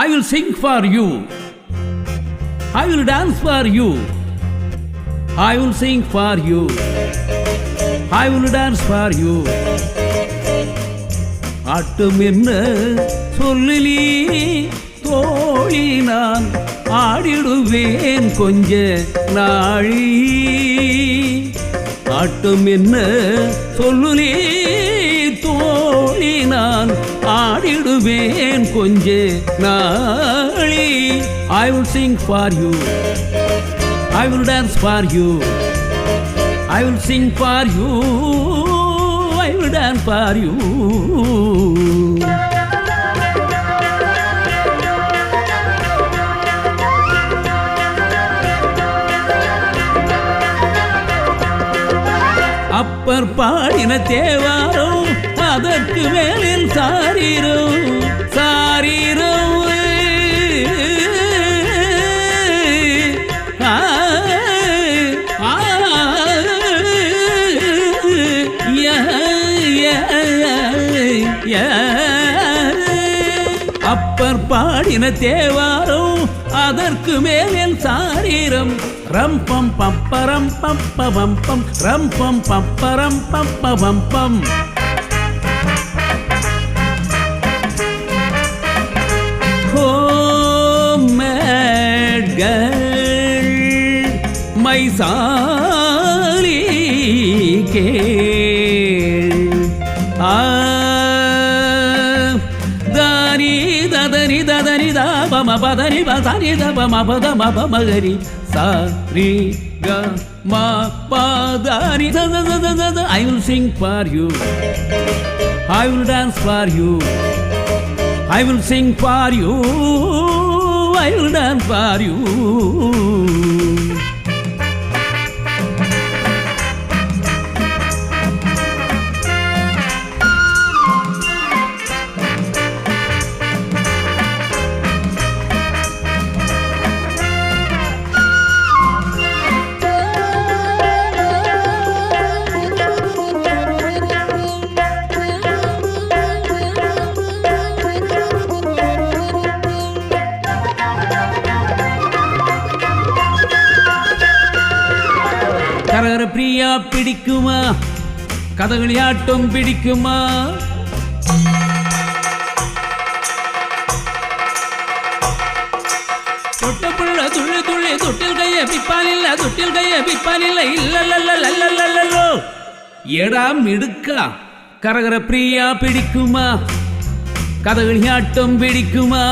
I will sing for you. I will dance for you. I will sing for you. I will dance for you. ஆட்டும் என்ன சொல்லிலி தோழி நான் ஆடிடுவேன் கொஞ்ச நாழி. ஆட்டும் என்ன சொல்லுலி தோழி நான் ஆடிடுவேன் கொஞ்ச நாழி. I will sing for you. I will dance for you. I will sing for you. I will dance for you. Appar பாடின தேவாரோ அதற்கு மேலில் சாரீரோ சாரீரோ. அப்பர் பாடின தேவாரோ அதற்கு மேலில் சாரீரம். ரம்பம் பப்பரம் பப்பம் பம் ரம்பம் பப்பரம் பப்பம் பம். Mad girl, my sali கேள். தானி ததனி ததனி தாபம பதனி பதனி தபம பதம பமகரி சாரி க மா பதனி ததததத. I will sing for you. I will dance for you. I will sing for you. I will dance for you. கரகர Priya பிடிக்குமா கதகளியாட்டம் பிடிக்குமா? தொட்டப்புள்ள துள்ளி துள்ளி தொட்டில் கைய பிப்பான் இல்ல தொட்டில் கைய பிப்பான் இல்ல இல்ல. எடாம் இடுக்கா கரகர பிரியா பிடிக்குமா கதகளியாட்டம் பிடிக்குமா?